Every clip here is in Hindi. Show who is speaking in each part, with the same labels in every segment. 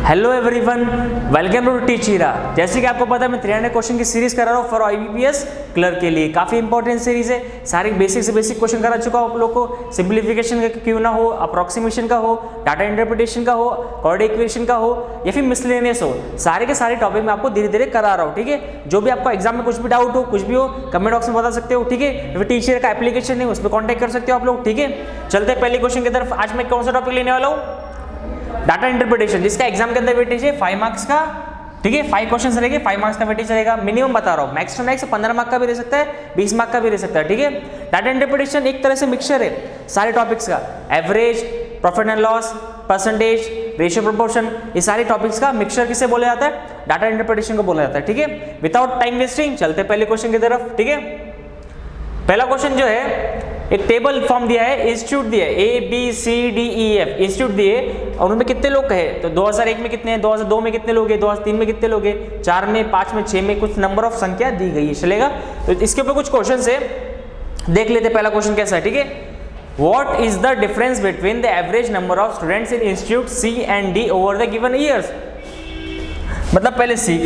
Speaker 1: हेलो एवरीवन, वेलकम टू टीचीरा। जैसे कि आपको पता है मैं 300 क्वेश्चन की सीरीज करा रहा हूँ फॉर आईबीपीएस क्लर्क के लिए। काफ़ी इंपॉर्टेंट सीरीज है। सारी बेसिक से बेसिक क्वेश्चन करा चुका हूँ आप लोग को। सिंप्लीफिकेशन का क्यों ना हो, अप्रोक्सीमेशन का हो, डाटा इंटरप्रिटेशन का हो, कोऑर्डिनेट इक्वेशन का हो या फिर मिसलेनियस हो, सारे के सारे टॉपिक मैं आपको धीरे धीरे करा रहा हूँ। ठीक है, जो भी आपको एग्जाम में कुछ भी डाउट हो, कुछ भी हो, कमेंट बॉक्स में बता सकते हो। ठीक है, फिर टीचर का एप्लीकेशन है, उस पर कॉन्टैक्ट कर सकते हो आप लोग। ठीक है, चलते हैं पहले क्वेश्चन की तरफ। आज मैं कौन सा टॉपिक लेने वाला हूँ? डाटा इंटरप्रिटेशन, जिसका एग्जाम के अंदर वेटेज है 5 मार्क्स का। ठीक है, 5 क्वेश्चन रहेंगे, 5 मार्क्स का वेटेज रहेगा। मिनिमम बता रहा हूँ, मैक्स टू मैक्स 15 मार्क का भी रह सकता है, 20 मार्क का भी रह सकता है। ठीक है, डाटा इंटरप्रिटेशन एक तरह से मिक्सचर है सारे टॉपिक्स का। Average, profit and loss, percentage, ratio proportion, ये सारे टॉपिक्स का मिक्सचर किसे बोला जाता है? डाटा इंटरप्रिटेशन को बोला जाता है। ठीक है, विदाउट टाइम वेस्टिंग चलते पहले क्वेश्चन की तरफ। ठीक है, पहला क्वेश्चन जो है, एक टेबल फॉर्म दिया है, इंस्टीट्यूट दिया है, ABCDEF इंस्टीट्यूट दिए और उनमें कितने लोग हैं? तो 2001 में कितने हैं, 2002 में कितने लोग हैं, 2003 में कितने लोग हैं, 4 में, 5 में, 6 में, कुछ नंबर ऑफ संख्या दी गई है। चलेगा, तो इसके ऊपर कुछ क्वेश्चन है, देख लेते। पहला क्वेश्चन कैसा है? ठीक है, what is the difference between the average number of students in institute C and D over the given years? मतलब पहले C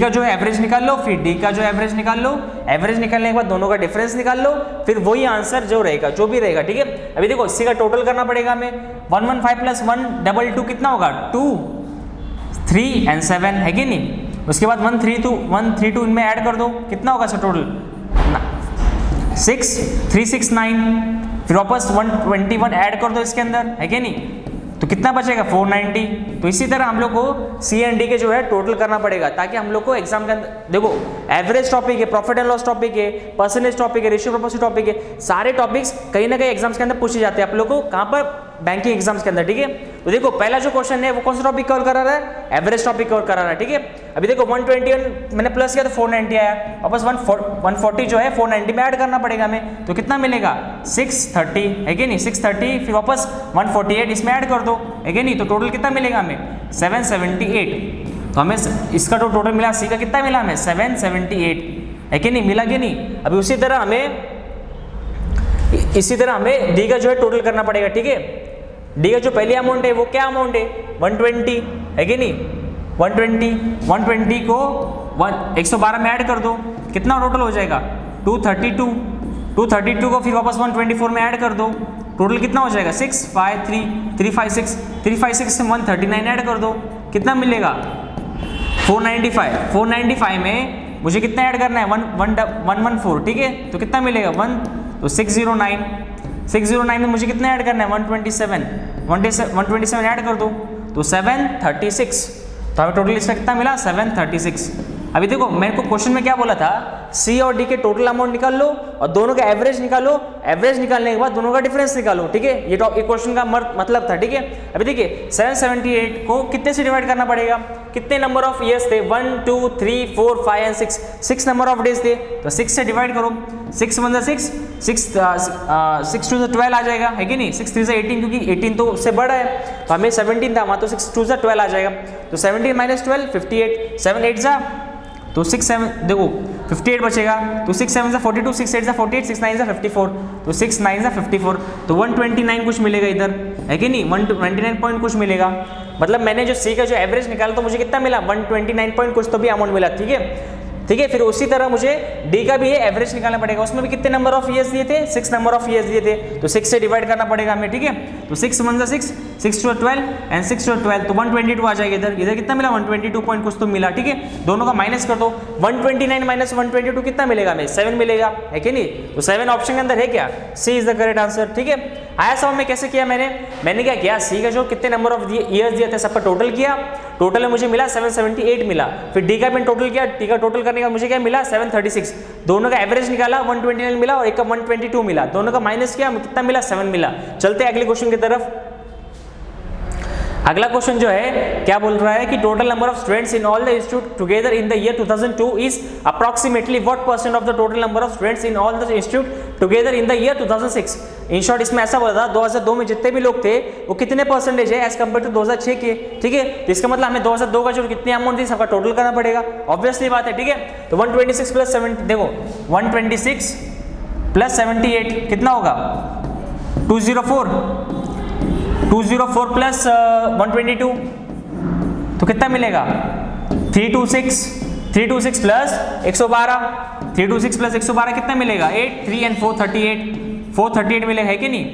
Speaker 1: का जो है एवरेज निकाल लो, फिर D का जो एवरेज निकाल लो। एवरेज निकालने के बाद दोनों का डिफरेंस निकाल लो, फिर वही आंसर जो रहेगा, जो भी रहेगा। ठीक है, अभी देखो C का टोटल करना पड़ेगा हमें। 115 प्लस 122 कितना होगा? 2, 3 and 7 है कि नहीं? उसके बाद 132 इनमें ऐड कर दो, कितना होगा सर टोटल? 6, 3, 6, 9। फिर वापस 121 ऐड कर दो इसके अंदर, है कि नहीं? तो कितना बचेगा? 490। तो इसी तरह हम लोग को C एंड D के जो है टोटल करना पड़ेगा, ताकि हम लोग को एग्जाम के अंदर, देखो एवरेज टॉपिक है, प्रॉफिट एंड लॉस टॉपिक है, परसेंटेज टॉपिक है, रेशियो प्रोपोर्शन टॉपिक है, सारे टॉपिक्स कहीं ना कहीं एग्जाम्स के अंदर पूछे जाते हैं आप लोग को। कहाँ पर? बैंकिंग एग्जाम्स के अंदर। ठीक है, तो देखो पहला जो क्वेश्चन है वो कौन सा टॉपिक कवर करा रहा है? एवरेज टॉपिक कवर करा रहा है। ठीक है, अभी देखो 121 मैंने प्लस किया तो 490 आया, वापस 140 जो है 490 में ऐड करना पड़ेगा हमें, तो कितना मिलेगा? 630 है कि नहीं? 630, फिर वापस 148 इसमें ऐड कर दो, है कि नहीं? तो टोटल कितना मिलेगा हमें? 778। तो हमें इसका जो टोटल मिला, C का कितना मिला हमें? 778, है कि नहीं? मिला कि नहीं? अभी इसी तरह हमें D का जो है टोटल करना पड़ेगा। ठीक है, D का जो पहली अमाउंट है वो क्या अमाउंट है? 120, है कि नहीं? 120 को 112 में ऐड कर दो, कितना टोटल हो जाएगा? 232 को फिर वापस 124 में ऐड कर दो, टोटल कितना हो जाएगा? 356 से 139 ऐड कर दो, कितना मिलेगा? 495 में मुझे कितना ऐड करना है? 114। ठीक है, तो कितना मिलेगा? 609 में मुझे कितना ऐड करना है? 127 ऐड कर दो, तो 736। तो हमें टोटल इसका कितना मिला? 736। अभी देखो मेरे को क्वेश्चन में क्या बोला था? C और D के टोटल अमाउंट निकाल लो और दोनों का एवरेज निकालो। एवरेज निकालने के बाद दोनों का डिफरेंस निकालो। ठीक है, ये क्वेश्चन का मतलब था। ठीक है, अभी देखिए 778 को कितने से डिवाइड करना पड़ेगा? कितने नंबर ऑफ ईयर्स थे? 1, 2, 3, 4, 5 एंड 6 नंबर ऑफ डेज थे, तो 6 से डिवाइड करो। 6 1 6, 6 2 12 आ जाएगा, है कि नहीं? 6 3 18, क्योंकि 18 तो उससे बड़ा है, तो हमें 17 था वहाँ, तो 6 2 12 आ जाएगा। तो 17 माइनस 12 58, 7 8 जा, तो 6 7 देखो 58 बचेगा, तो 6 7 जा 42, 6 8 जा 48, 6 9 जा 54, तो 6 9 जा 54, तो 129 कुछ मिलेगा इधर, है कि नहीं? 129 पॉइंट कुछ मिलेगा। मतलब मैंने जो C का जो एवरेज निकाला तो मुझे कितना मिला? 129 पॉइंट कुछ तो भी अमाउंट मिला। ठीक है, फिर उसी तरह मुझे D का भी एवरेज निकालना पड़ेगा। उसमें भी कितने नंबर ऑफ ईयर्स दिए थे? 6 नंबर ऑफ ईयर्स दिए थे, तो 6 से डिवाइड करना पड़ेगा हमें। ठीक है, तो 6 1 6, 6 2 12 एंड 6 2 12, तो 122 आ जाएगा इधर कितना मिला? 122 पॉइंट कुछ तो मिला। ठीक है, दोनों का माइनस कर दो, 129 माइनस 122 कितना मिलेगा हमें? 7 मिलेगा, है कि नहीं? तो 7 ऑप्शन के अंदर है क्या? C is the correct answer. ठीक है, आया समझ में कैसे किया मैंने क्या किया? C का जो कितने नंबर ऑफ ईयर्स दिए थे सबका टोटल किया, टोटल में मुझे मिला 778 मिला। फिर D का भी टोटल किया, D का टोटल करने का मुझे क्या मिला? 736। दोनों का एवरेज निकाला, 129 मिला और एक का 122 मिला, दोनों का माइनस किया, कितना मिला? 7 मिला। चलते अगले क्वेश्चन की तरफ। अगला क्वेश्चन जो है क्या बोल रहा है कि total number of students in all the institute together in the year 2002 is approximately what percent of the total number of students in all the institute together in the year 2006? In short इसमें ऐसा बोला था 2002 में जितने भी लोग थे वो कितने परसेंटेज है एज कम्पेयर टू 2006 के। ठीक है, तो इसका मतलब हमें 2002 का जो कितनी अमाउंट थी सबका टोटल करना पड़ेगा, ऑब्वियसली बात है। ठीक है, तो 126 प्लस 70, देखो 126 प्लस 78 कितना होगा? 204 प्लस 122 तो कितना मिलेगा 326 प्लस 112, 326 प्लस 112 कितना मिलेगा 8, 3 and 438 मिलेगा, है कि नहीं।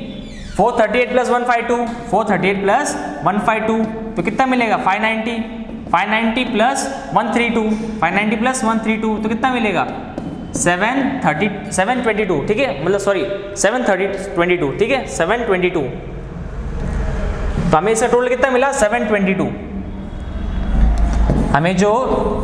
Speaker 1: 438 प्लस 152, 438 प्लस 152 तो कितना मिलेगा 590 प्लस 132, 590 प्लस 132 तो कितना मिलेगा 722, ठीक है, मतलब सॉरी 722, ठीक है 722। तो हमें इसका टोटल कितना मिला 722। हमें जो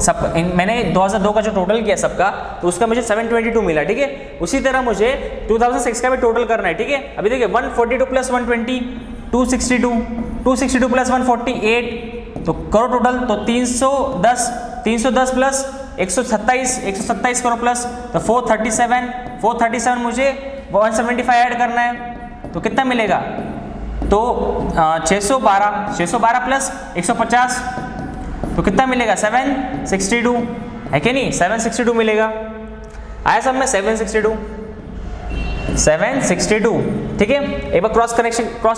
Speaker 1: सब मैंने 2002 का जो टोटल किया सबका तो उसका मुझे 722 मिला, ठीक है। उसी तरह मुझे 2006 का भी टोटल करना है, ठीक है। अभी देखिए 142 प्लस 120 262 प्लस 148 तो करो टोटल, तो 310 प्लस 127 करो प्लस तो 437 मुझे 175 ऐड करना है तो कितना मिलेगा, तो 612 प्लस 150 तो कितना मिलेगा 762, है कि नहीं 762 मिलेगा। आया सब में 762, ठीक है। एक बार क्रॉस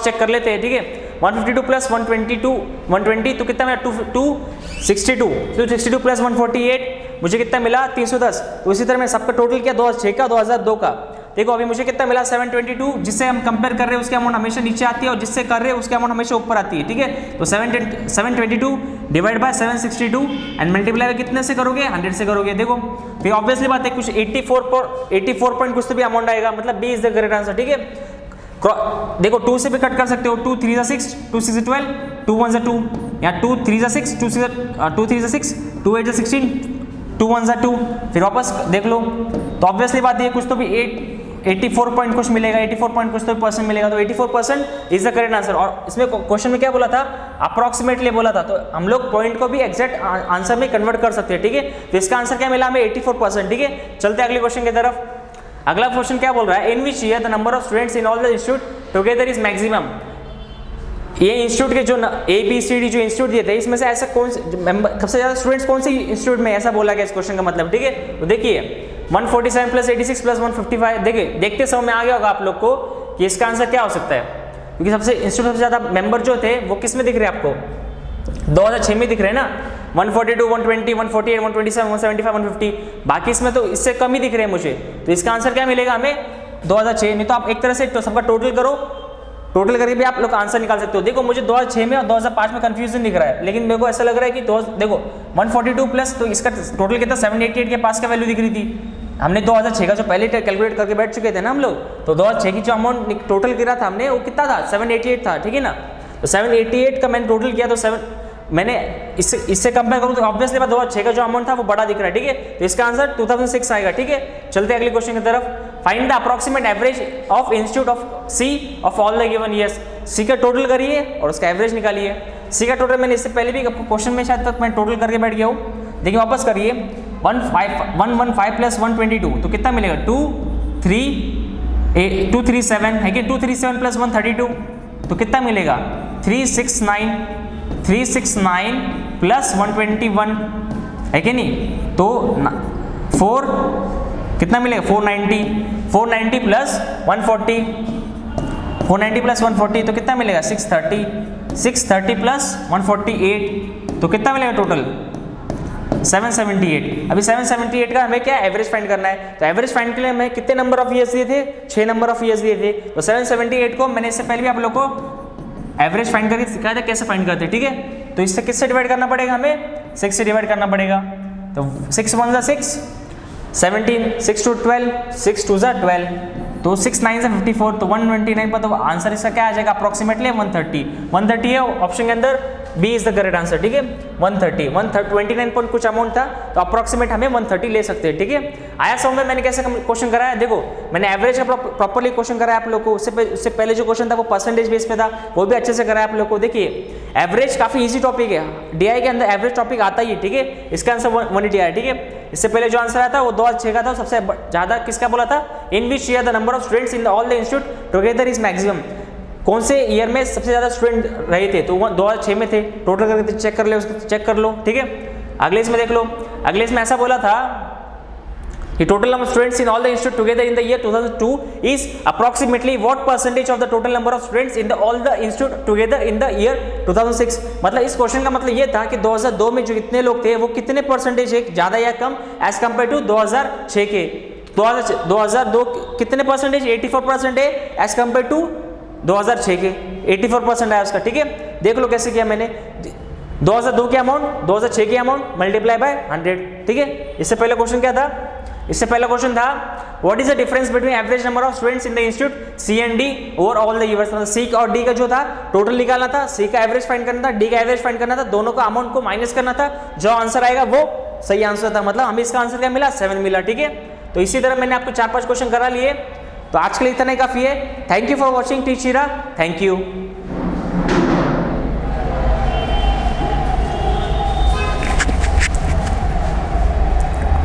Speaker 1: चेक कर लेते हैं, ठीक है। 152 प्लस 120 तो कितना मिला 262 प्लस 148 मुझे कितना मिला 310। तो इसी तरह मैं सबका टोटल किया 2006 का 2002 का। देखो अभी मुझे कितना मिला 722, जिससे हम कंपेयर कर रहे हैं उसकी अमाउंट हमेशा नीचे आती है और जिससे कर रहे हैं उसकी अमाउंट हमेशा ऊपर आती है, ठीक है। तो 722 डिवाइड बाय 762 एंड मल्टीप्लाई कितने से करोगे 100 से करोगे। देखो फिर ऑब्वियसली बात है कुछ 84 पॉइंट कुछ तो भी अमाउंट आएगा, मतलब B is the correct answer, ठीक है। देखो 2 से भी कट कर सकते हो, 2 3 जा 6 2 6 12 2 1 जा 2 या 2 3 जा 6 2 3 जा 6 2 8 जा 16 2 1 जा 2 फिर वापस देख लो। तो ऑब्वियसली बात है कुछ तो भी 84 पॉइंट कुछ मिलेगा, 84 पॉइंट कुछ तो भी परसेंट मिलेगा, तो 84% इज द करेक्ट आंसर। और इसमें क्वेश्चन में क्या बोला था अप्रोक्सीमेटली बोला था, तो हम लोग पॉइंट को भी एग्जैक्ट आंसर में कन्वर्ट कर सकते हैं, ठीक है। तो इसका आंसर क्या मिला हमें 84%, ठीक है। चलते अगले क्वेश्चन की तरफ। अगला क्वेश्चन क्या बोल रहा है, in which year the number of students in all the institute together is maximum. ये इंस्टीट्यूट के जो ABCD जो इंस्टीट्यूट दिए थे इसमें से ऐसा कौन से सबसे ज्यादा स्टूडेंट्स कौन से इंस्टीट्यूट में, ऐसा बोला गया इस क्वेश्चन का मतलब, ठीक है। तो देखिए 147 प्लस 86 प्लस 155 देखिए देखते समय में आ गया होगा आप लोग को कि इसका आंसर क्या हो सकता है, क्योंकि सबसे इंस्टीट्यूट सबसे ज्यादा मेंबर जो थे वो किस में दिख रहे हैं आपको 2006 में दिख रहे हैं ना, 142 120 148 127 175 150, बाकी इसमें तो इससे कम ही दिख रहे हैं मुझे। तो इसका आंसर क्या मिलेगा हमें 2006। नहीं तो आप एक तरह से तो सबका टोटल करो, टोटल करके भी आप लोग आंसर निकाल सकते हो। देखो मुझे 2006 में और 2005 में कंफ्यूजन दिख रहा है, लेकिन मेरे को ऐसा लग रहा है कि देखो 142 प्लस तो इसका टोटल कितना 788 के पास का वैल्यू दिख रही थी। हमने 2006 का जो पहले कैलकुलेट करके बैठ चुके थे ना हम लोग, तो 2006 की जो अमाउंट टोटल गिरा था हमने वो कितना था 788 था, ठीक है ना। तो 788 का मैंने टोटल किया तो मैंने इससे कंपेयर करूँ तो ऑब्वियसली 2006 का जो अमाउंट था वो बड़ा दिख रहा है, ठीक है। तो इसका आंसर 2006 आएगा, ठीक है। चलते अगले क्वेश्चन की तरफ। Find the approximate average of institute of C of all the given years. C का टोटल करिए और उसका एवरेज निकालिए। C का टोटल मैंने इससे पहले भी क्वेश्चन में शायद तक मैं टोटल करके बैठ गया हूँ, देखिए वापस करिए 115 प्लस 122 तो कितना मिलेगा 237 है कि 237 प्लस 132 तो कितना मिलेगा 369 प्लस 121 है कि नहीं, तो 4 कितना मिलेगा 490 प्लस 140 तो कितना मिलेगा 630 प्लस 148 तो कितना मिलेगा टोटल 778। अभी 778 का हमें क्या एवरेज फाइंड करना है, तो एवरेज फाइंड के लिए हमें कितने नंबर ऑफ ईयर्स दिए थे 6 नंबर ऑफ ईयर्स दिए थे। तो 778 को मैंने इससे पहले भी आप लोग को एवरेज फाइंड करके सिखाया था कैसे फाइंड करते, ठीक है। तो इससे किससे डिवाइड करना पड़ेगा हमें 6 से डिवाइड करना पड़ेगा। तो 6 1 जा 6 17 6 2 12 6 2 जा 12 तो 6 9 से 54 तो 129 पर तो आंसर इसका क्या आ जाएगा अप्रोक्सीमेटली 130 है ऑप्शन के अंदर, B is the correct answer, ठीक है। 129 पॉइंट कुछ अमाउंट था तो अप्रोक्सीमेट हमें 130 ले सकते हैं, ठीक है। आया समझ में मैंने कैसे क्वेश्चन कराया, देखो मैंने एवरेज का प्रॉपर्ली क्वेश्चन कराया आप लोग को। उससे पहले जो क्वेश्चन था वो परसेंटेज बेस पे था, वो भी अच्छे से कराया आप लोग को। देखिए एवरेज काफी इजी टॉपिक है, डीआई के अंदर एवरेज टॉपिक आता ही है, ठीक है। इसका आंसर 180 आया, ठीक है। इससे पहले जो आंसर आया था वो 2006 का था, सबसे ज्यादा किसका बोला था in which year the number of students in all the institute together is maximum, कौन से ईयर में सबसे ज्यादा स्टूडेंट रहे थे, तो 2006 में थे। टोटल करके चेक कर ले, उसको चेक कर लो, ठीक है। अगले इसमें देख लो, अगले इसमें ऐसा बोला था The total number of students in all the institute together in the year 2002 is approximately what percentage of the total number of students in the all the institute together in the year 2006। मतलब इस क्वेश्चन का मतलब ये था कि 2002 में जो कितने लोग थे वो कितने परसेंटेज है, ज्यादा या कम एज कम्पेयर टू 2006 के। 2002 कितने परसेंटेज, 84% है एज कम्पेयर टू 2006 के 84% है उसका। ठीक है, देख लो कैसे किया मैंने। 2002 के अमाउंट 2006 के अमाउंट मल्टीप्लाई बाय 100। ठीक है, इससे पहले क्वेश्चन क्या था, इससे पहला क्वेश्चन था what is the difference between average number of students in the institute C and D over all the years. मतलब सी और डी का जो था टोटल निकालना था, सी का एवरेज फाइंड करना था, डी का एवरेज फाइंड करना था, दोनों का अमाउंट को माइनस करना था, जो आंसर आएगा वो सही आंसर था। मतलब हमें इसका आंसर क्या मिला, 7 मिला। ठीक है, तो इसी तरह मैंने आपको 4-5 क्वेश्चन करा लिए। तो आज के लिए इतना ही काफी है। Thank you for watching Teach Heera, thank you.